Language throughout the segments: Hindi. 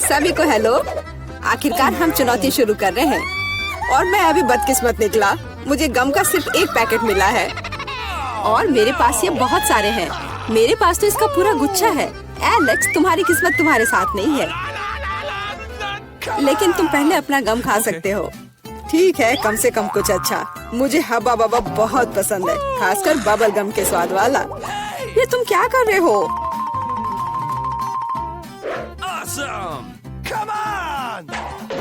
सभी को हेलो। आखिरकार हम चुनौती शुरू कर रहे हैं और मैं अभी बदकिस्मत निकला। मुझे गम का सिर्फ एक पैकेट मिला है और मेरे पास ये बहुत सारे हैं। मेरे पास तो इसका पूरा गुच्छा है। एलेक्स, तुम्हारी किस्मत तुम्हारे साथ नहीं है, लेकिन तुम पहले अपना गम खा सकते हो। ठीक है, कम से कम कुछ अच्छा। मुझे हब्बा बब्बा बहुत पसंद है, खासकर बबल गम के स्वाद वाला। ये तुम क्या कर रहे हो?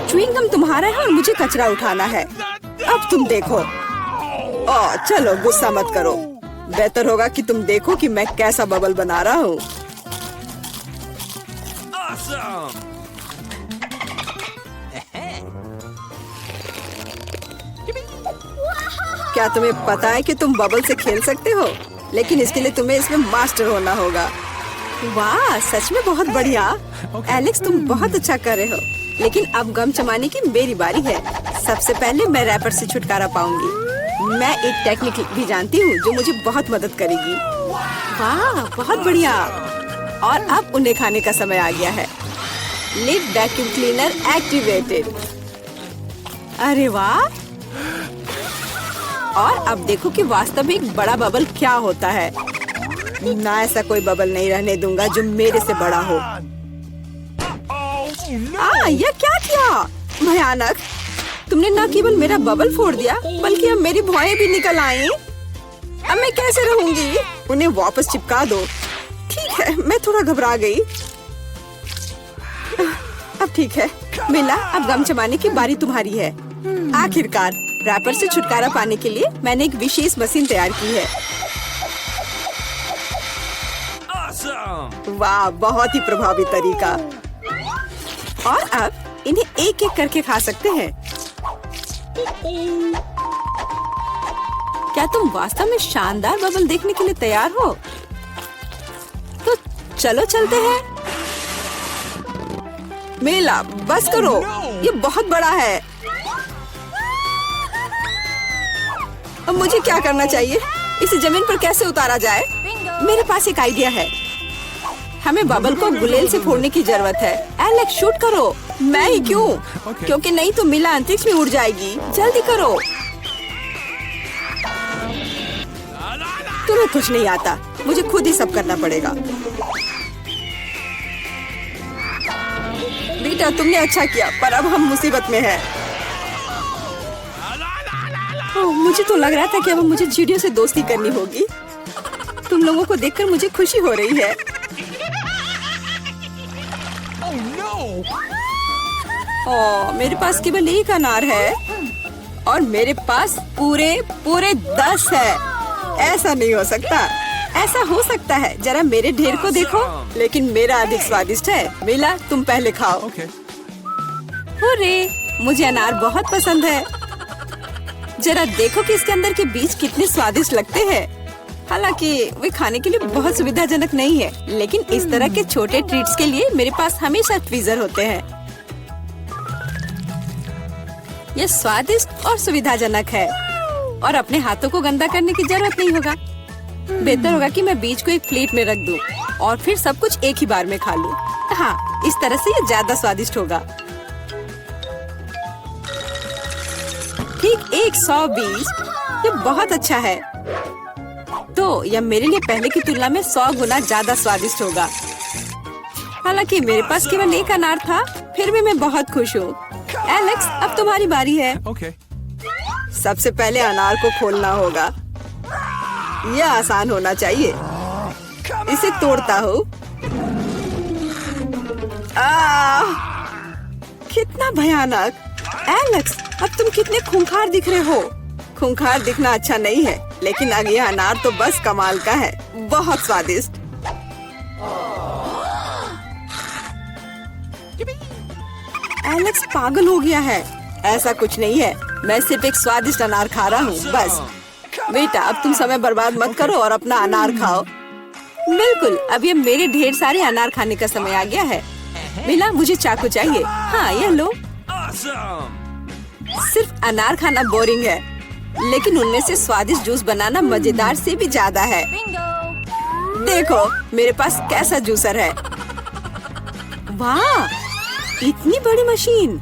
च्युइंग गम तुम्हारा है और मुझे कचरा उठाना है। अब तुम देखो। चलो गुस्सा मत करो। बेहतर होगा कि तुम देखो कि मैं कैसा बबल बना रहा हूँ। क्या तुम्हें पता है कि तुम बबल से खेल सकते हो? लेकिन इसके लिए तुम्हें इसमें मास्टर होना होगा। वाह, सच में बहुत बढ़िया। एलेक्स, तुम बहुत अच्छा कर रहे हो। लेकिन अब गम चबाने की मेरी बारी है। सबसे पहले मैं रैपर से छुटकारा पाऊंगी। मैं एक टेक्निक भी जानती हूँ जो मुझे बहुत मदद करेगी। वाह, बहुत बढ़िया। और अब उन्हें खाने का समय आ गया है। Lid vacuum cleaner activated. अरे वाह। और अब देखो कि वास्तव में एक बड़ा बबल क्या होता है। ना, ऐसा कोई बबल नहीं रहने दूंगा जो मेरे से बड़ा हो। यह क्या किया? भयानक। तुमने न केवल मेरा बबल फोड़ दिया, बल्कि अब मेरी भौएं भी निकल आई। अब मैं कैसे रहूंगी? उन्हें वापस चिपका दो। ठीक है, मैं थोड़ा घबरा गई। अब ठीक है मिला, अब गम चबाने की बारी तुम्हारी है। आखिरकार रैपर से छुटकारा पाने के लिए मैंने एक विशेष मशीन तैयार की है। वाह, बहुत ही प्रभावी तरीका। और अब इन्हें एक एक करके खा सकते हैं। क्या तुम वास्तव में शानदार बबल देखने के लिए तैयार हो? तो चलो चलते हैं। मेला, बस करो, ये बहुत बड़ा है। अब मुझे क्या करना चाहिए? इसे जमीन पर कैसे उतारा जाए? मेरे पास एक आइडिया है। हमें बबल को गुलेल से फोड़ने की जरूरत है। एलेक्स, शूट करो। मैं ही क्यों? क्योंकि नहीं तो मिला अंतरिक्ष में उड़ जाएगी। जल्दी करो। तुम्हें कुछ नहीं आता, मुझे खुद ही सब करना पड़ेगा। बेटा, तुमने अच्छा किया, पर अब हम मुसीबत में हैं। मुझे तो लग रहा था कि अब मुझे चिड़ियों से दोस्ती करनी होगी। तुम लोगों को देखकर मुझे खुशी हो रही है। मेरे पास केवल एक अनार है और मेरे पास पूरे 10 है। ऐसा नहीं हो सकता। ऐसा हो सकता है, जरा मेरे ढेर को देखो। लेकिन मेरा अधिक स्वादिष्ट है। मिला, तुम पहले खाओ। अरे, मुझे अनार बहुत पसंद है। जरा देखो कि इसके अंदर के बीज कितने स्वादिष्ट लगते हैं। हालांकि वे खाने के लिए बहुत सुविधाजनक नहीं है, लेकिन इस तरह के छोटे ट्रीट्स के लिए मेरे पास हमेशा ट्वीजर होते हैं। यह स्वादिष्ट और सुविधाजनक है और अपने हाथों को गंदा करने की जरूरत नहीं होगा। बेहतर होगा कि मैं बीज को एक प्लेट में रख दूं और फिर सब कुछ एक ही बार में खा लूं। हाँ, इस तरह से ये ज्यादा स्वादिष्ट होगा। ठीक 120। ये बहुत अच्छा है। तो यह मेरे लिए पहले की तुलना में 100 गुना ज्यादा स्वादिष्ट होगा। हालांकि मेरे पास केवल एक अनार था, फिर भी मैं बहुत खुश हूँ। एलेक्स, अब तुम्हारी बारी है। सबसे पहले अनार को खोलना होगा। यह आसान होना चाहिए। इसे तोड़ता हूँ। कितना भयानक। एलेक्स, अब तुम कितने खूंखार दिख रहे हो। खूंखार दिखना अच्छा नहीं है, लेकिन अब यह अनार तो बस कमाल का है। बहुत स्वादिष्ट। एलेक्स पागल हो गया है। ऐसा कुछ नहीं है, मैं सिर्फ एक स्वादिष्ट अनार खा रहा हूँ, बस। बेटा, अब तुम समय बर्बाद मत करो और अपना अनार खाओ। बिल्कुल, अब ये मेरे ढेर सारे अनार खाने का समय आ गया है। मिला, मुझे चाकू चाहिए। हाँ, यह लो। सिर्फ अनार खाना बोरिंग है, लेकिन उनमें से स्वादिष्ट जूस बनाना मजेदार से भी ज्यादा है। देखो मेरे पास कैसा जूसर है। वाह, इतनी बड़ी मशीन,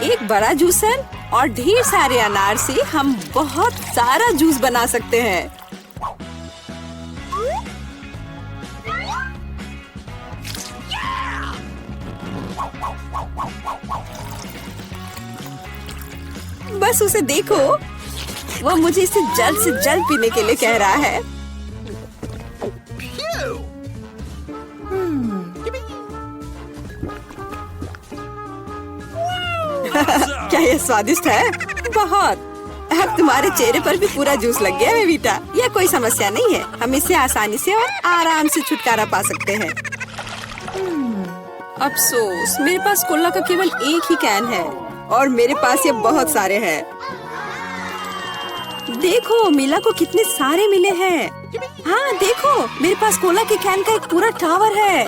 एक बड़ा जूसर और ढेर सारे अनार से हम बहुत सारा जूस बना सकते हैं। बस उसे देखो, वो मुझे इसे जल्द से जल्द पीने के लिए कह रहा है। क्या ये स्वादिष्ट है? बहुत। अब तुम्हारे चेहरे पर भी पूरा जूस लग गया है बेटा। यह कोई समस्या नहीं है, हम इससे आसानी से और आराम से छुटकारा पा सकते हैं। अफसोस, मेरे पास कोला का केवल एक ही कैन है और मेरे पास ये बहुत सारे हैं। देखो मीला को कितने सारे मिले हैं। हाँ देखो, मेरे पास कोला के कैन का एक पूरा टावर है।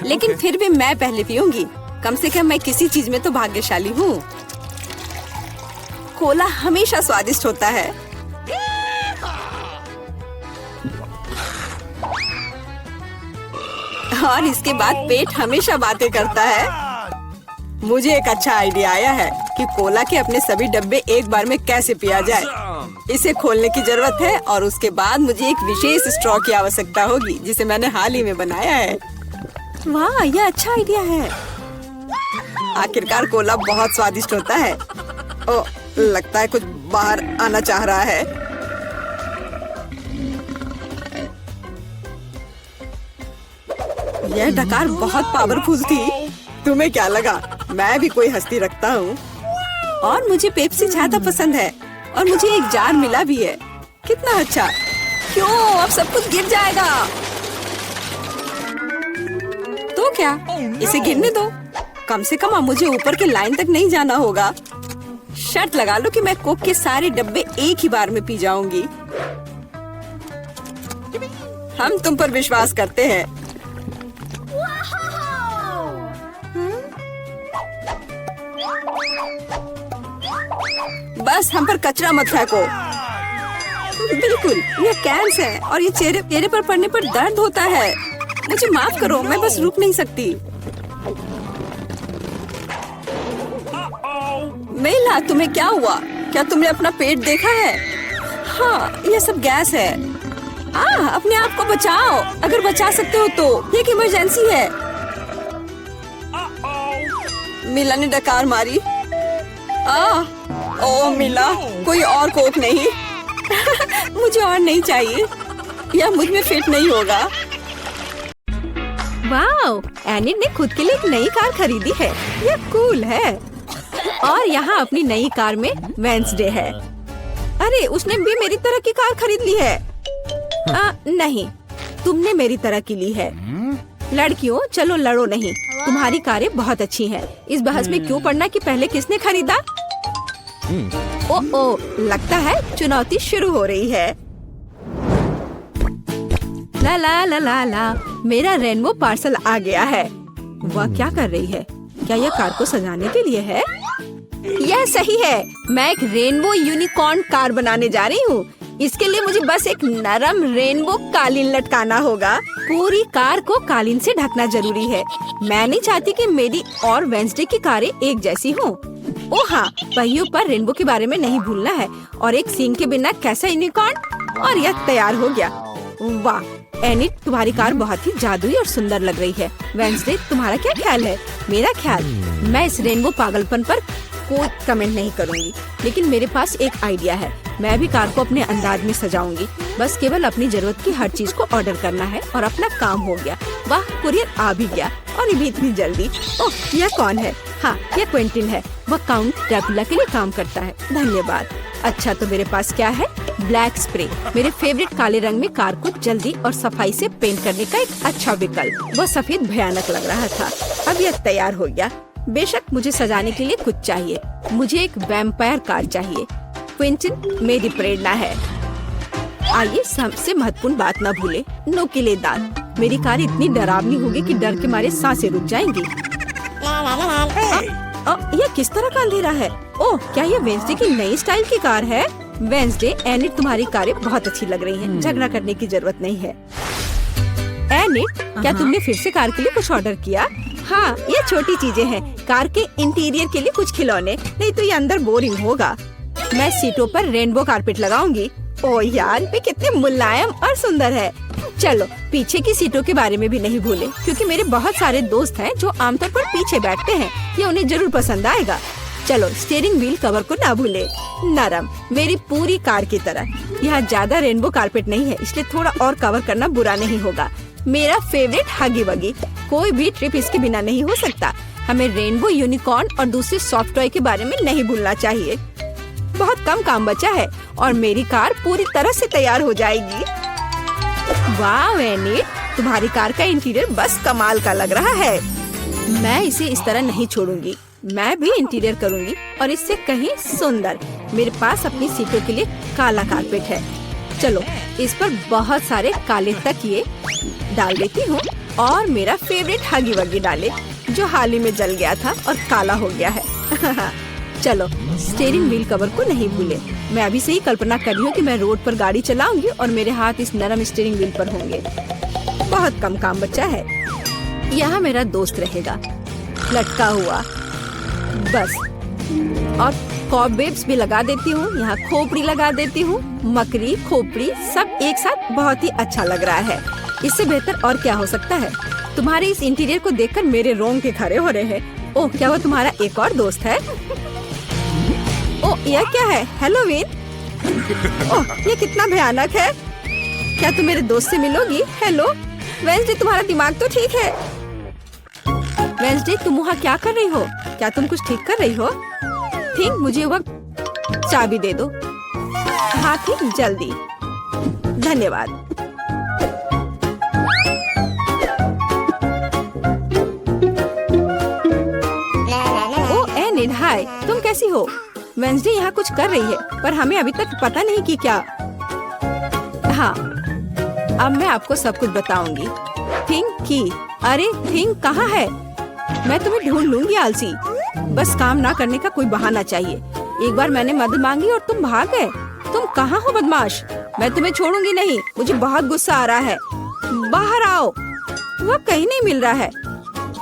लेकिन फिर भी मैं पहले पीऊंगी। कम से कम मैं किसी चीज में तो भाग्यशाली हूँ। कोला हमेशा स्वादिष्ट होता है। और इसके बाद पेट हमेशा बातें करता है। मुझे एक अच्छा आइडिया आया है कि कोला के अपने सभी डब्बे एक बार में कैसे पिया जाए। इसे खोलने की जरूरत है और उसके बाद मुझे एक विशेष स्ट्रॉ की आवश्यकता होगी जिसे मैंने हाल ही में बनाया है। वाह, यह अच्छा आइडिया है। आखिरकार कोला बहुत स्वादिष्ट होता है। ओ, लगता है कुछ बाहर आना चाह रहा है। यह डकार बहुत पावरफुल थी। तुम्हें क्या लगा मैं भी कोई हस्ती रखता हूँ? और मुझे पेप्सी ज्यादा पसंद है और मुझे एक जार मिला भी है। कितना अच्छा। क्यों, अब सब कुछ गिर जाएगा। तो क्या, इसे गिरने दो। कम से कम अब मुझे ऊपर के लाइन तक नहीं जाना होगा। शर्त लगा लो कि मैं कोक के सारे डब्बे एक ही बार में पी जाऊंगी। हम तुम पर विश्वास करते हैं। बस हम पर कचरा मत फेंको। बिल्कुल, ये कैंस है और ये चेहरे पर पड़ने पर दर्द होता है। मुझे माफ करो, मैं बस रुक नहीं सकती। मेला, तुम्हें क्या हुआ? क्या तुमने अपना पेट देखा है? हाँ, ये सब गैस है। अपने आप को बचाओ, अगर बचा सकते हो तो। ये एक इमरजेंसी है। मीला ने डकार मारी। ओ मीला, कोई और कोक नहीं? मुझे और नहीं चाहिए, यह मुझ में फिट नहीं होगा। वाओ, एनिट ने खुद के लिए एक नई कार खरीदी है। यह कूल है। और यहाँ अपनी नई कार में वेंसडे है। अरे, उसने भी मेरी तरह की कार खरीद ली है। नहीं, तुमने मेरी तरह की ली है। लड़कियों, चलो लड़ो नहीं। तुम्हारी कारें बहुत अच्छी हैं। इस बहस में क्यों पड़ना कि पहले किसने खरीदा? ओ, लगता है चुनौती शुरू हो रही है। ला ला ला ला ला, मेरा रेनबो पार्सल आ गया है। वह क्या कर रही है? क्या यह कार को सजाने के लिए है? यह सही है। मैं एक रेनबो यूनिकॉर्न कार बनाने जा रही हूँ। इसके लिए मुझे बस एक नरम रेनबो कालीन लटकाना होगा। पूरी कार को कालीन से ढकना जरूरी है। मैं नहीं चाहती कि मेरी और वेंसडे की कारें एक जैसी हों। ओ हाँ, पहियों पर रेनबो के बारे में नहीं भूलना है। और एक सींग के बिना कैसा यूनिकॉर्न। और यह तैयार हो गया। वाह एनिट, तुम्हारी कार बहुत ही जादुई और सुंदर लग रही है। वेंसडे, तुम्हारा क्या ख्याल है? मेरा ख्याल, मैं इस रेनबो पागलपन पर कोई कमेंट नहीं करूँगी, लेकिन मेरे पास एक आइडिया है। मैं भी कार को अपने अंदाज में सजाऊंगी। बस केवल अपनी जरूरत की हर चीज को ऑर्डर करना है और अपना काम हो गया। वाह, कुरियर आ भी गया और ये भी इतनी जल्दी। ओह, यह कौन है? हाँ, यह क्विंटिन है। वह काउंट ड्रैकुला के लिए काम करता है। धन्यवाद। अच्छा, तो मेरे पास क्या है? ब्लैक स्प्रे, मेरे फेवरेट काले रंग में कार को जल्दी और सफाई से पेंट करने का एक अच्छा विकल्प। वह सफेद भयानक लग रहा था। अब यह तैयार हो गया। बेशक मुझे सजाने के लिए कुछ चाहिए। मुझे एक वैम्पायर कार चाहिए। क्विंटिन मेरी प्रेरणा है। आइए सबसे महत्वपूर्ण बात न भूले, नुकीले दांत। मेरी कार इतनी डरावनी होगी कि डर के मारे सांसें रुक जाएंगी। यह किस तरह का अंधेरा है? ओह, क्या यह वेंसडे की नई स्टाइल की कार है? वेंसडे, एनिट, तुम्हारी कारें बहुत अच्छी लग रही हैं। झगड़ा करने की जरूरत नहीं है। एनिट, क्या तुमने फिर से कार के लिए कुछ ऑर्डर किया? हाँ, ये छोटी चीजें हैं। कार के इंटीरियर के लिए कुछ खिलौने, नहीं तो ये अंदर बोरिंग होगा। मैं सीटों पर रेनबो कारपेट लगाऊंगी। ओ यार, ये कितने मुलायम और सुंदर है। चलो पीछे की सीटों के बारे में भी नहीं भूले, क्योंकि मेरे बहुत सारे दोस्त हैं जो आमतौर पर पीछे बैठते हैं। ये उन्हें जरूर पसंद आएगा। चलो स्टीयरिंग व्हील कवर को ना भूले, नरम, मेरी पूरी कार की तरह। यहाँ ज्यादा रेनबो कारपेट नहीं है, इसलिए थोड़ा और कवर करना बुरा नहीं होगा। मेरा फेवरेट हगी वगी, कोई भी ट्रिप इसके बिना नहीं हो सकता। हमें रेनबो, यूनिकॉर्न और दूसरे सॉफ्ट टॉय के बारे में नहीं भूलना चाहिए। बहुत कम काम बचा है और मेरी कार पूरी तरह से तैयार हो जाएगी। वाह एनिट, तुम्हारी कार का इंटीरियर बस कमाल का लग रहा है। मैं इसे इस तरह नहीं छोड़ूंगी, मैं भी इंटीरियर करूंगी और इससे कहीं सुंदर। मेरे पास अपनी सीटों के लिए काला कारपेट है। चलो इस पर बहुत सारे काले तकिए डाल देती हूँ और मेरा फेवरेट हगी वगी डाले, जो हाल ही में जल गया था और काला हो गया है। चलो स्टीयरिंग व्हील कवर को नहीं भूले। मैं अभी से ही कल्पना कर रही हूँ कि मैं रोड पर गाड़ी चलाऊंगी और मेरे हाथ इस नरम स्टीयरिंग व्हील पर होंगे। बहुत कम काम बचा है। यहाँ मेरा दोस्त रहेगा, लटका हुआ बस। और कॉबवेब्स भी लगा देती हूँ, यहाँ खोपड़ी लगा देती हूँ। मकड़ी, खोपड़ी सब एक साथ बहुत ही अच्छा लग रहा है। इससे बेहतर और क्या हो सकता है। तुम्हारे इस इंटीरियर को देखकर मेरे रोंगटे खड़े हो रहे हैं। ओह, क्या वो तुम्हारा एक और दोस्त है? ओह, यह क्या है? हेलोवीन? ओह, ये कितना भयानक है। क्या तुम मेरे दोस्त से मिलोगी? हेलो वेंसडे, तुम्हारा दिमाग तो ठीक है? वेंसडे, तुम वहाँ क्या कर रही हो? क्या तुम कुछ ठीक कर रही हो? थिंक, मुझे वक्त चाबी दे दो। हाँ थिंक, जल्दी। धन्यवाद। ओ एनिड, हाय, तुम कैसी हो? वेंसडे यहाँ कुछ कर रही है, पर हमें अभी तक पता नहीं कि क्या। हाँ, अब मैं आपको सब कुछ बताऊंगी। थिंक की, अरे थिंक कहाँ है? मैं तुम्हें ढूंढ लूंगी आलसी। बस काम ना करने का कोई बहाना चाहिए। एक बार मैंने मदद मांगी और तुम भाग गए। तुम कहाँ हो बदमाश? मैं तुम्हें छोड़ूंगी नहीं। मुझे बहुत गुस्सा आ रहा है। बाहर आओ। वह कहीं नहीं मिल रहा है।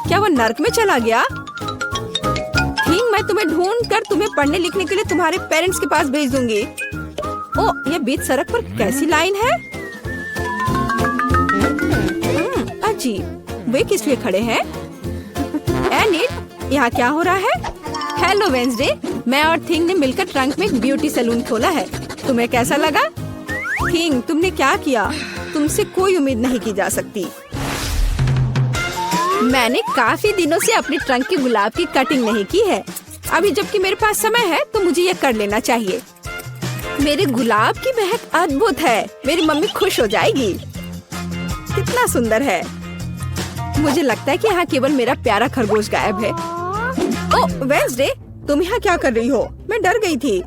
क्या वो नर्क में चला गया? थिंक, मैं तुम्हें ढूंढ कर तुम्हें पढ़ने लिखने के लिए तुम्हारे पेरेंट्स के पास भेज दूंगी। ओ, ये बीच सड़क पर कैसी लाइन है? अजीब, वे किस लिए खड़े हैं? एनिड, यहाँ क्या हो रहा है? हेलो वेंसडे, मैं और थिंग ने मिलकर ट्रंक में एक ब्यूटी सैलून खोला है। तुम्हें कैसा लगा? थिंग, तुमने क्या किया? तुमसे कोई उम्मीद नहीं की जा सकती। मैंने काफी दिनों से अपने ट्रंक के गुलाब की कटिंग नहीं की है। अभी जबकि मेरे पास समय है तो मुझे ये कर लेना चाहिए। मेरे गुलाब की महक अद्भुत है। मेरी मम्मी खुश हो जाएगी। कितना सुंदर है। मुझे लगता है कि यहाँ केवल मेरा प्यारा खरगोश गायब है। ओह वेंसडे, तुम यहाँ क्या कर रही हो? मैं डर गई थी।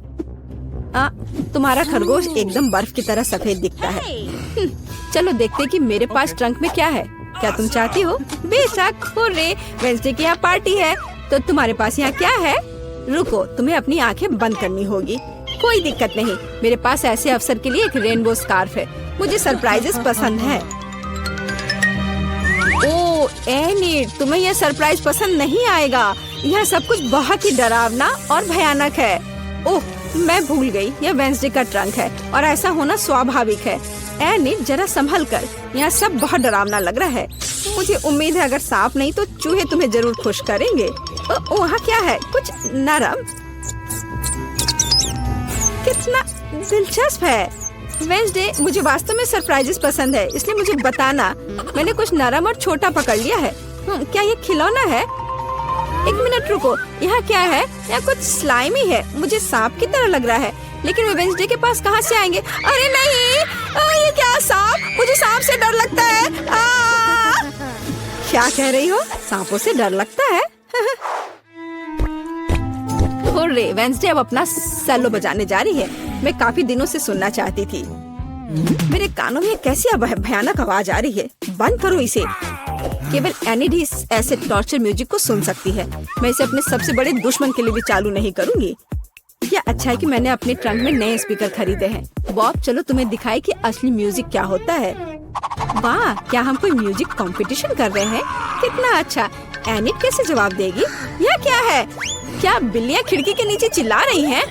तुम्हारा खरगोश एकदम बर्फ की तरह सफेद दिखता है। चलो देखते कि मेरे पास ट्रंक में क्या है। क्या तुम चाहती हो? बेशक। हुर्रे, वेंसडे की यहाँ पार्टी है। तो तुम्हारे पास यहाँ क्या है? रुको, तुम्हें अपनी आंखें बंद करनी होगी। कोई दिक्कत नहीं, मेरे पास ऐसे अवसर के लिए एक रेनबो स्कार्फ है। मुझे सरप्राइजेस पसंद है। ओह एनिड, तुम्हें यह सरप्राइज पसंद नहीं आएगा। यह सब कुछ बहुत ही डरावना और भयानक है। ओह, मैं भूल गई, यह वेंसडे का ट्रंक है और ऐसा होना स्वाभाविक है। एनिड, जरा संभल कर। यहाँ सब बहुत डरावना लग रहा है। मुझे उम्मीद है अगर सांप नहीं तो चूहे तुम्हें जरूर खुश करेंगे। वहाँ क्या है? कुछ नरम। कितना दिलचस्प है। वेंसडे, मुझे वास्तव में सरप्राइजेस पसंद है, इसलिए मुझे बताना। मैंने कुछ नरम और छोटा पकड़ लिया है। क्या ये खिलौना है? एक मिनट रुको, यहाँ क्या है? यहाँ कुछ स्लाइमी है। मुझे सांप की तरह लग रहा है, लेकिन वे वेंसडे के पास कहाँ से आएंगे? अरे नहीं, ये क्या सांप? मुझे सांप से डर लगता है। क्या कह रही हो? सांपों से डर लगता है? हुर्रे, वेंसडे अब अपना सेलो बजाने जा रही है। मैं काफी दिनों से सुनना चाहती थी। मेरे कानों में कैसी भयानक आवाज आ रही है। बंद करो इसे। केवल एनिड ही ऐसे टॉर्चर म्यूजिक को सुन सकती है। मैं इसे अपने सबसे बड़े दुश्मन के लिए भी चालू नहीं करूंगी। क्या अच्छा है कि मैंने अपने ट्रंक में नए स्पीकर खरीदे हैं। बॉब, चलो तुम्हें दिखाए कि असली म्यूजिक क्या होता है। वाह, क्या हम कोई म्यूजिक कंपटीशन कर रहे हैं? कितना अच्छा। एनिट कैसे जवाब देगी? यह क्या है? क्या बिल्लियाँ खिड़की के नीचे चिल्ला रही हैं?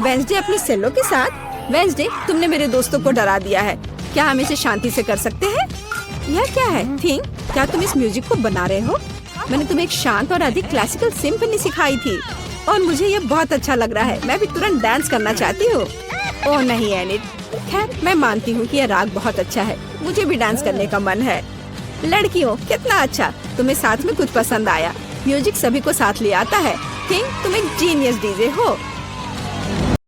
वेंसडे अपने सेलो के साथ। वेंसडे, तुमने मेरे दोस्तों को डरा दिया है। क्या हम इसे शांति से कर सकते हैं? यह क्या है? थिंक, क्या तुम इस म्यूजिक को बना रहे हो? मैंने तुम्हें एक शांत और अधिक क्लासिकल सिम्फनी सिखाई थी और मुझे ये बहुत अच्छा लग रहा है। मैं भी तुरंत डांस करना चाहती हूँ। ओह नहीं एनिट, खैर मैं मानती हूँ कि यह राग बहुत अच्छा है। मुझे भी डांस करने का मन है। लड़कियों, कितना अच्छा, तुम्हें साथ में कुछ पसंद आया। म्यूजिक सभी को साथ ले आता है। थिंक, तुम एक जीनियस डीजे हो।